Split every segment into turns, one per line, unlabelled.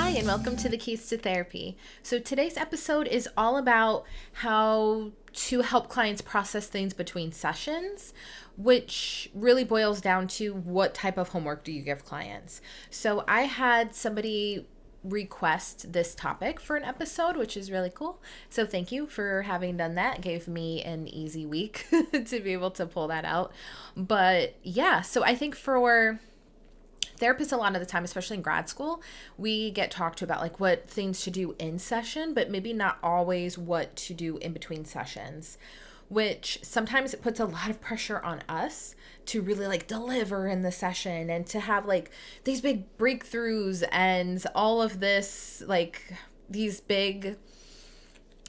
Hi, and welcome to the Keys to Therapy. So, today's episode is all about how to help clients process things between sessions, which really boils down to what type of homework do you give clients. So, I had somebody request this topic for an episode, which is really cool. So, thank you for having done that. It gave me an easy week to be able to pull that out. But yeah, so I think for therapists, a lot of the time, especially in grad school, we get talked to about like what things to do in session, but maybe not always what to do in between sessions, which sometimes it puts a lot of pressure on us to really like deliver in the session and to have like these big breakthroughs and all of this, like these big,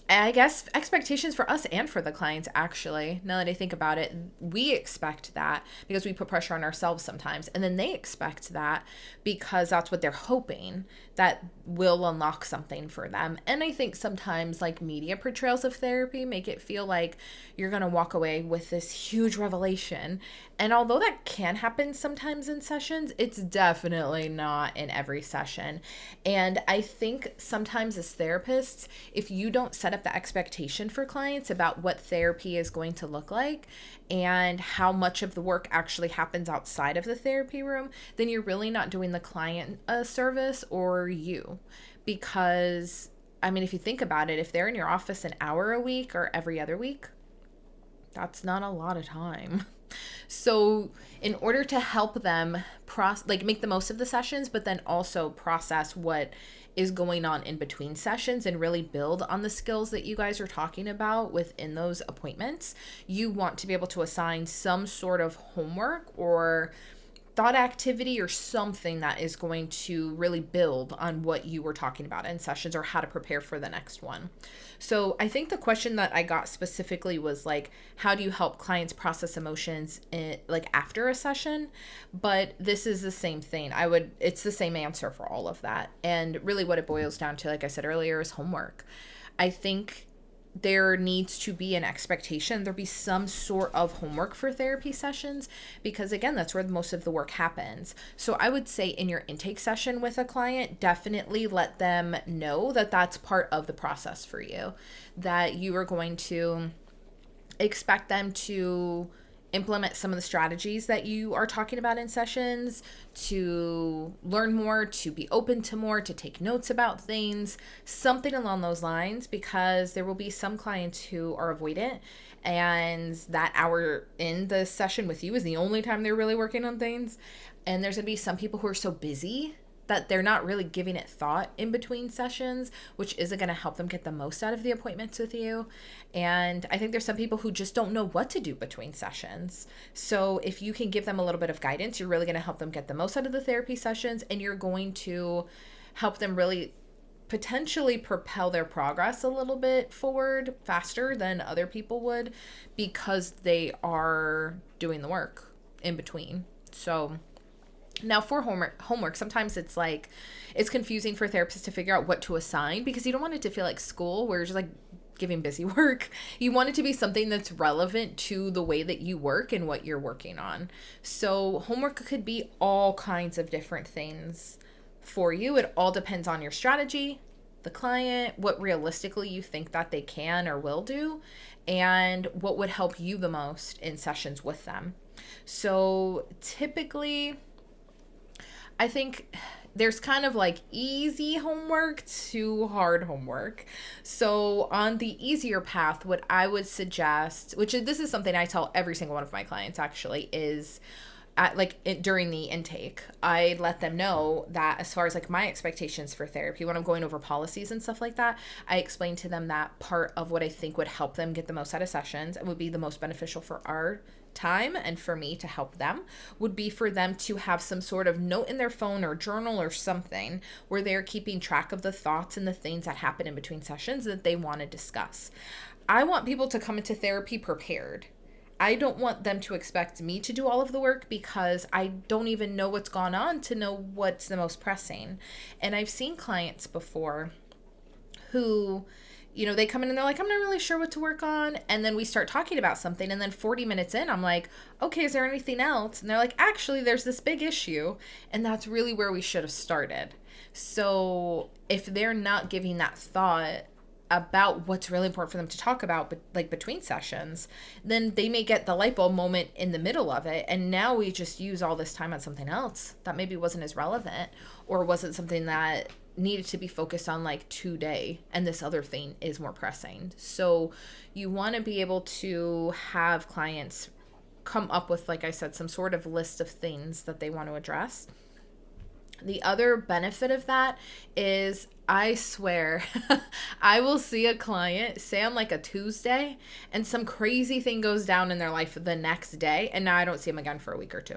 I guess, expectations for us and for the clients, actually. Now that I think about it, we expect that because we put pressure on ourselves sometimes. And then they expect that because that's what they're hoping that will unlock something for them. And I think sometimes like media portrayals of therapy make it feel like you're going to walk away with this huge revelation. And although that can happen sometimes in sessions, it's definitely not in every session. And I think sometimes as therapists, if you don't set up the expectation for clients about what therapy is going to look like and how much of the work actually happens outside of the therapy room, then you're really not doing the client a service or you. Because, I mean, if you think about it, if they're in your office an hour a week or every other week, that's not a lot of time. So in order to help them make the most of the sessions, but then also process what is going on in between sessions and really build on the skills that you guys are talking about within those appointments, you want to be able to assign some sort of homework or thought activity or something that is going to really build on what you were talking about in sessions or how to prepare for the next one. So I think the question that I got specifically was like, how do you help clients process emotions after a session? But this is the same thing. It's the same answer for all of that. And really what it boils down to, like I said earlier, is homework. I think there needs to be an expectation. There be some sort of homework for therapy sessions because, again, that's where most of the work happens. So I would say in your intake session with a client, definitely let them know that that's part of the process for you, that you are going to expect them to implement some of the strategies that you are talking about in sessions, to learn more, to be open to more, to take notes about things, something along those lines, because there will be some clients who are avoidant and that hour in the session with you is the only time they're really working on things. And there's going to be some people who are so busy that they're not really giving it thought in between sessions, which isn't going to help them get the most out of the appointments with you. And I think there's some people who just don't know what to do between sessions. So if you can give them a little bit of guidance, you're really going to help them get the most out of the therapy sessions, and you're going to help them really potentially propel their progress a little bit forward faster than other people would because they are doing the work in between. So now for homework, sometimes it's confusing for therapists to figure out what to assign because you don't want it to feel like school where you're just like giving busy work. You want it to be something that's relevant to the way that you work and what you're working on. So homework could be all kinds of different things for you. It all depends on your strategy, the client, what realistically you think that they can or will do, and what would help you the most in sessions with them. So typically, I think there's kind of like easy homework to hard homework. So on the easier path, what I would suggest, this is something I tell every single one of my clients actually, is during the intake, I let them know that as far as like my expectations for therapy, when I'm going over policies and stuff like that, I explain to them that part of what I think would help them get the most out of sessions and would be the most beneficial for our time and for me to help them would be for them to have some sort of note in their phone or journal or something where they're keeping track of the thoughts and the things that happen in between sessions that they want to discuss. I want people to come into therapy prepared. I don't want them to expect me to do all of the work because I don't even know what's gone on to know what's the most pressing. And I've seen clients before who, they come in and they're like, I'm not really sure what to work on. And then we start talking about something. And then 40 minutes in, I'm like, okay, is there anything else? And they're like, actually, there's this big issue. And that's really where we should have started. So if they're not giving that thought about what's really important for them to talk about, but like between sessions, then they may get the light bulb moment in the middle of it, and now we just use all this time on something else that maybe wasn't as relevant, or wasn't something that needed to be focused on like today, and this other thing is more pressing. So you want to be able to have clients come up with, like I said, some sort of list of things that they want to address. The other benefit of that is, I swear, I will see a client, say on like a Tuesday, and some crazy thing goes down in their life the next day, and now I don't see them again for a week or two.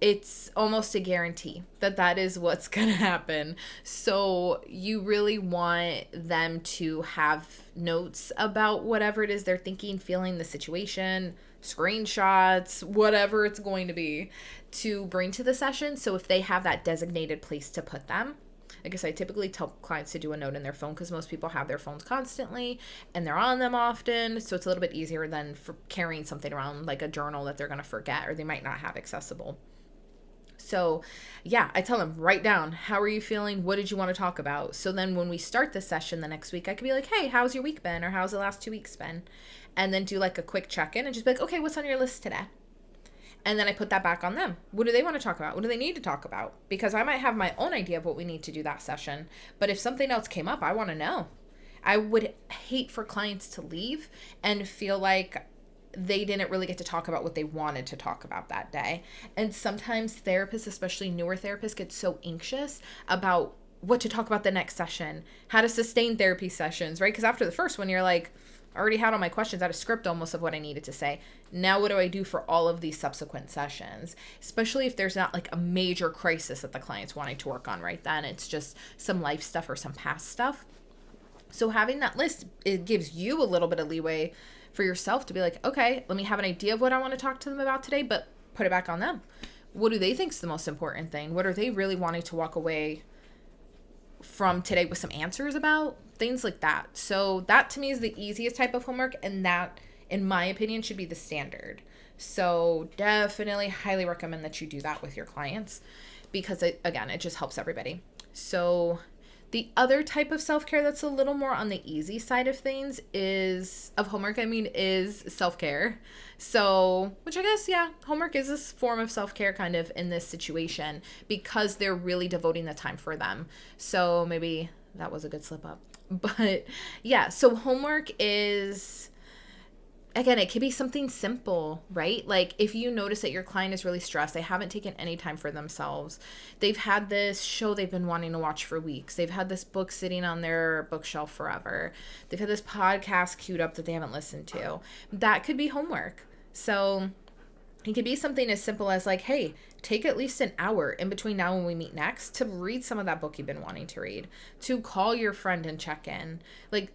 It's almost a guarantee that that is what's going to happen. So you really want them to have notes about whatever it is they're thinking, feeling, the situation, screenshots, whatever it's going to be, to bring to the session. So if they have that designated place to put them, I guess I typically tell clients to do a note in their phone, because most people have their phones constantly and they're on them often. So it's a little bit easier than for carrying something around like a journal that they're going to forget or they might not have accessible. So yeah, I tell them, write down, how are you feeling? What did you want to talk about? So then when we start the session the next week, I could be like, hey, how's your week been? Or how's the last 2 weeks been? And then do like a quick check-in and just be like, okay, what's on your list today? And then I put that back on them. What do they want to talk about? What do they need to talk about? Because I might have my own idea of what we need to do that session. But if something else came up, I want to know. I would hate for clients to leave and feel like they didn't really get to talk about what they wanted to talk about that day. And sometimes therapists, especially newer therapists, get so anxious about what to talk about the next session, how to sustain therapy sessions, right? Because after the first one, you're like, I already had all my questions, I had a script almost of what I needed to say. Now what do I do for all of these subsequent sessions? Especially if there's not like a major crisis that the client's wanting to work on right then. It's just some life stuff or some past stuff. So having that list, it gives you a little bit of leeway for yourself to be like, okay, let me have an idea of what I want to talk to them about today, but put it back on them. What do they think is the most important thing? What are they really wanting to walk away from today with some answers about? Things like that. So that to me is the easiest type of homework, and that, in my opinion, should be the standard. So definitely highly recommend that you do that with your clients, because it just helps everybody. So the other type of self-care that's a little more on the easy side of things is self-care. So, which I guess, yeah, homework is this form of self-care kind of in this situation, because they're really devoting the time for them. So maybe that was a good slip up. But yeah, so homework is, again, it could be something simple, right? Like if you notice that your client is really stressed, they haven't taken any time for themselves. They've had this show they've been wanting to watch for weeks. They've had this book sitting on their bookshelf forever. They've had this podcast queued up that they haven't listened to. That could be homework. So it could be something as simple as like, hey, take at least an hour in between now and we meet next to read some of that book you've been wanting to read, to call your friend and check in. Like,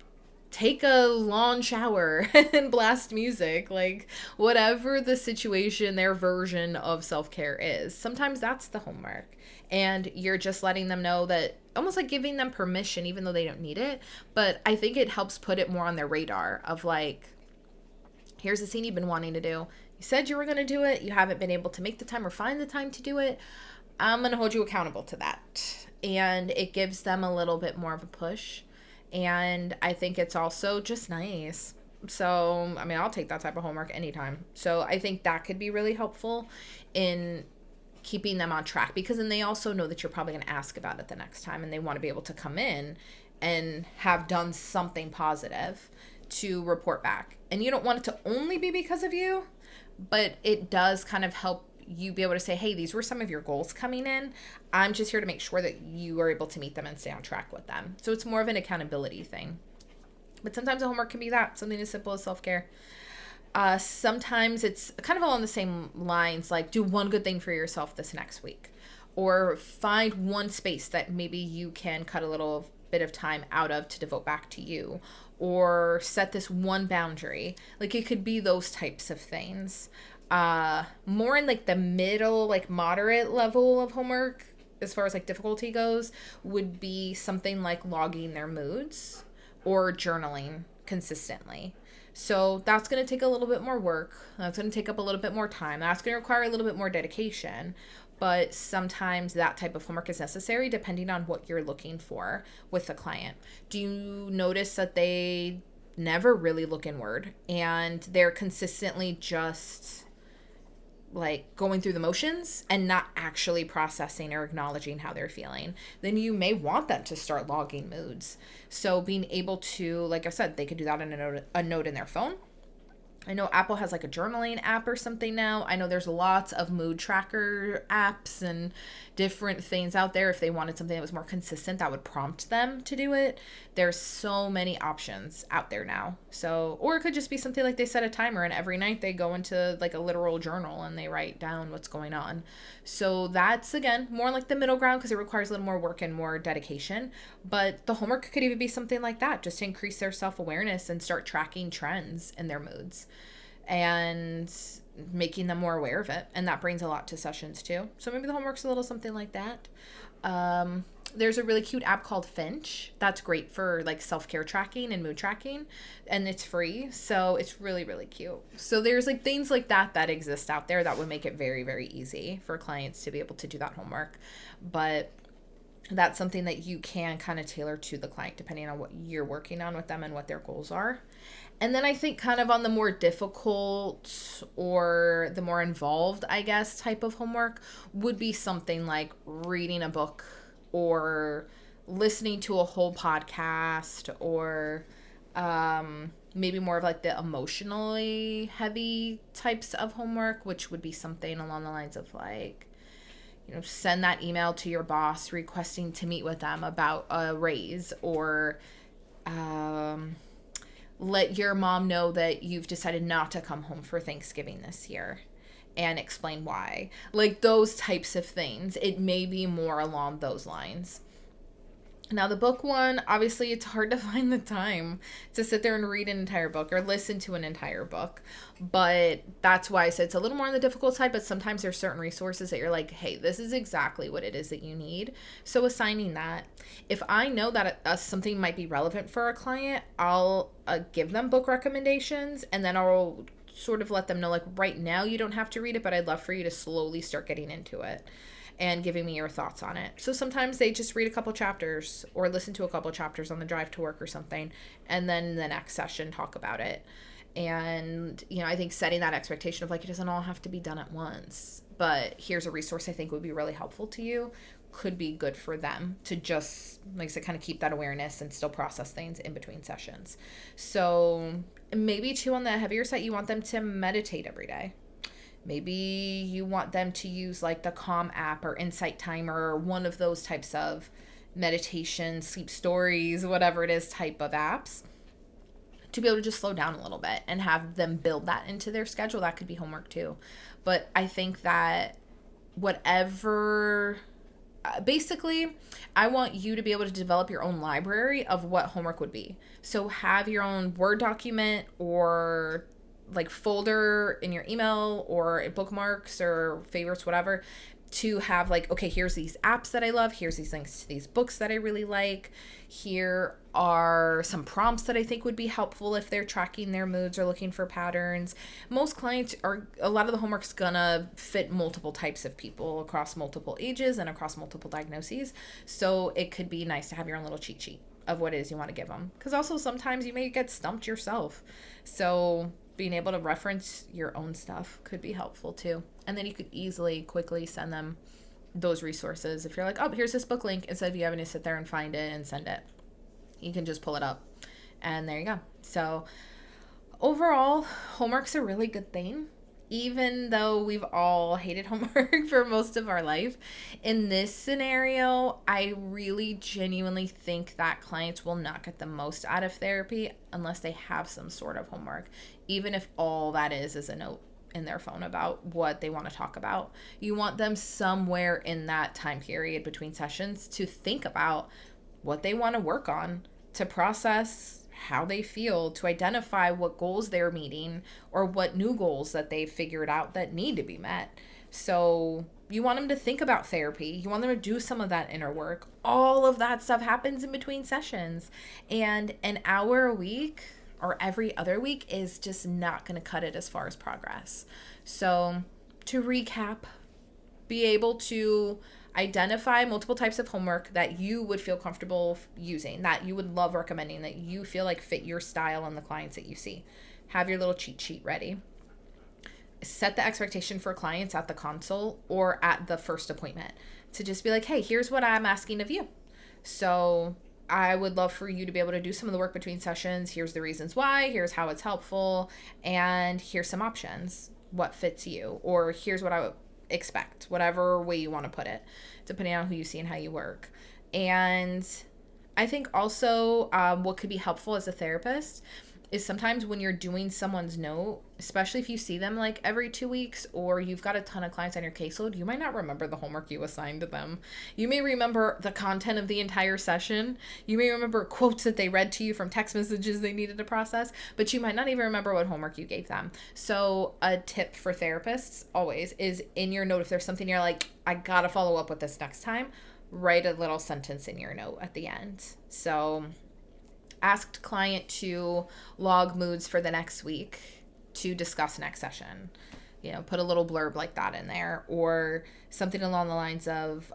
take a long shower and blast music, like whatever the situation, their version of self-care is. Sometimes that's the homework, and you're just letting them know that, almost like giving them permission, even though they don't need it. But I think it helps put it more on their radar of like, here's the scene you've been wanting to do. You said you were going to do it. You haven't been able to make the time or find the time to do it. I'm going to hold you accountable to that. And it gives them a little bit more of a push. And I think it's also just nice. So, I mean, I'll take that type of homework anytime. So I think that could be really helpful in keeping them on track, because then they also know that you're probably going to ask about it the next time, and they want to be able to come in and have done something positive to report back. And you don't want it to only be because of you, but it does kind of help you be able to say, hey, these were some of your goals coming in. I'm just here to make sure that you are able to meet them and stay on track with them. So it's more of an accountability thing. But sometimes the homework can be that, something as simple as self-care. Sometimes it's kind of along the same lines, like do one good thing for yourself this next week, or find one space that maybe you can cut a little bit of time out of to devote back to you, or set this one boundary. Like it could be those types of things. More in like the middle, like moderate level of homework, as far as like difficulty goes, would be something like logging their moods or journaling consistently. So that's going to take a little bit more work. That's going to take up a little bit more time. That's going to require a little bit more dedication. but sometimes that type of homework is necessary depending on what you're looking for with the client. Do you notice that they never really look inward and they're consistently just like going through the motions and not actually processing or acknowledging how they're feeling? Then you may want them to start logging moods. So being able to, like I said, they could do that in a note in their phone. I know Apple has like a journaling app or something now. I know there's lots of mood tracker apps and different things out there. If they wanted something that was more consistent, that would prompt them to do it. There's so many options out there now. So, or it could just be something like they set a timer and every night they go into like a literal journal and they write down what's going on. So that's, again, more like the middle ground because it requires a little more work and more dedication. But the homework could even be something like that, just to increase their self-awareness and start tracking trends in their moods and making them more aware of it. And that brings a lot to sessions too. So maybe the homework's a little something like that. There's a really cute app called Finch that's great for like self-care tracking and mood tracking, and it's free. So it's really, really cute. So there's like things like that that exist out there that would make it very, very easy for clients to be able to do that homework. But that's something that you can kind of tailor to the client depending on what you're working on with them and what their goals are. And then I think kind of on the more difficult or the more involved, I guess, type of homework would be something like reading a book or listening to a whole podcast, or maybe more of like the emotionally heavy types of homework, which would be something along the lines of like, send that email to your boss requesting to meet with them about a raise, or let your mom know that you've decided not to come home for Thanksgiving this year and explain why. Like those types of things. It may be more along those lines. Now, the book one, obviously, it's hard to find the time to sit there and read an entire book or listen to an entire book. But that's why I said it's a little more on the difficult side, but sometimes there's certain resources that you're like, hey, this is exactly what it is that you need. So assigning that. If I know that something might be relevant for a client, I'll give them book recommendations, and then I'll sort of let them know, like, right now you don't have to read it, but I'd love for you to slowly start getting into it and giving me your thoughts on it. So sometimes they just read a couple chapters or listen to a couple chapters on the drive to work or something, and then the next session talk about it. And, I think setting that expectation of like, it doesn't all have to be done at once, but here's a resource I think would be really helpful to you, could be good for them to just, like I said, kind of keep that awareness and still process things in between sessions. So maybe too, on the heavier side, you want them to meditate every day. Maybe you want them to use like the Calm app or Insight Timer or one of those types of meditation, sleep stories, whatever it is type of apps, to be able to just slow down a little bit and have them build that into their schedule. That could be homework too. But I think that basically, I want you to be able to develop your own library of what homework would be. So have your own Word document or like folder in your email or bookmarks or favorites, whatever, to have like, okay, here's these apps that I love. Here's these links to these books that I really like. Here are some prompts that I think would be helpful if they're tracking their moods or looking for patterns. Most clients a lot of the homework's gonna fit multiple types of people across multiple ages and across multiple diagnoses. So it could be nice to have your own little cheat sheet of what it is you want to give them. Because also sometimes you may get stumped yourself. So being able to reference your own stuff could be helpful too. And then you could quickly send them those resources. If you're like, oh, here's this book link, instead of you having to sit there and find it and send it, you can just pull it up and there you go. So overall, homework's a really good thing. Even though we've all hated homework for most of our life, in this scenario, I really genuinely think that clients will not get the most out of therapy unless they have some sort of homework, even if all that is a note in their phone about what they want to talk about. You want them somewhere in that time period between sessions to think about what they want to work on, to process how they feel, to identify what goals they're meeting or what new goals that they've figured out that need to be met. So you want them to think about therapy. You want them to do some of that inner work. All of that stuff happens in between sessions. And an hour a week or every other week is just not going to cut it as far as progress. So to recap, be able to identify multiple types of homework that you would feel comfortable using, that you would love recommending, that you feel like fit your style and the clients that you see. Have your little cheat sheet ready. Set the expectation for clients at the consult or at the first appointment to just be like, hey, here's what I'm asking of you. So I would love for you to be able to do some of the work between sessions. Here's the reasons why, here's how it's helpful, and here's some options. What fits you? Or here's what I would expect, whatever way you want to put it, depending on who you see and how you work. And I think also what could be helpful as a therapist is sometimes when you're doing someone's note, especially if you see them like every 2 weeks or you've got a ton of clients on your caseload, you might not remember the homework you assigned to them. You may remember the content of the entire session. You may remember quotes that they read to you from text messages they needed to process, but you might not even remember what homework you gave them. So a tip for therapists always is in your note, if there's something you're like, I gotta follow up with this next time, write a little sentence in your note at the end. So asked client to log moods for the next week to discuss next session. You know, put a little blurb like that in there, or something along the lines of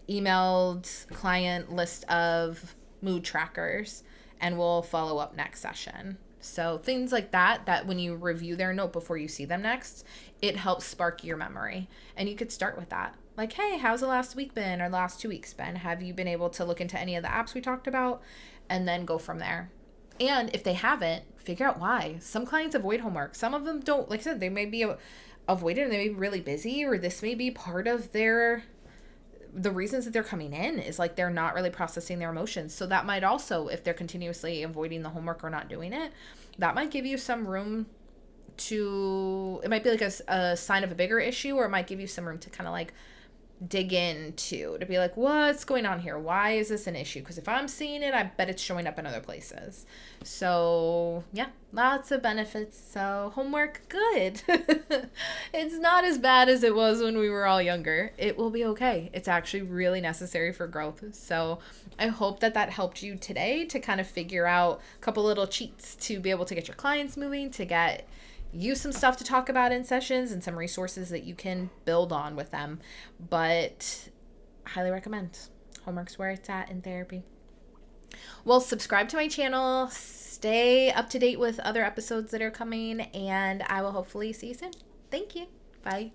emailed client list of mood trackers and we'll follow up next session. So things like that, that when you review their note before you see them next, it helps spark your memory. And you could start with that. Like, hey, how's the last week been or last 2 weeks been? Have you been able to look into any of the apps we talked about? And then go from there. And if they haven't, figure out why. Some clients avoid homework. Some of them don't. Like I said, they may be avoided and they may be really busy, or this may be part of the reasons that they're coming in is like they're not really processing their emotions. So that might also, if they're continuously avoiding the homework or not doing it, that might give you some room to, it might be like a sign of a bigger issue, or it might give you some room to kind of like dig into, to be like, what's going on here? Why is this an issue? Because if I'm seeing it, I bet it's showing up in other places. So yeah, lots of benefits. So homework, good. It's not as bad as it was when we were all younger. It will be okay. It's actually really necessary for growth. So I hope that helped you today to kind of figure out a couple little cheats to be able to get your clients moving, to get you some stuff to talk about in sessions and some resources that you can build on with them. But highly recommend. Homework's where it's at in therapy. Well, subscribe to my channel. Stay up to date with other episodes that are coming, and I will hopefully see you soon. Thank you. Bye.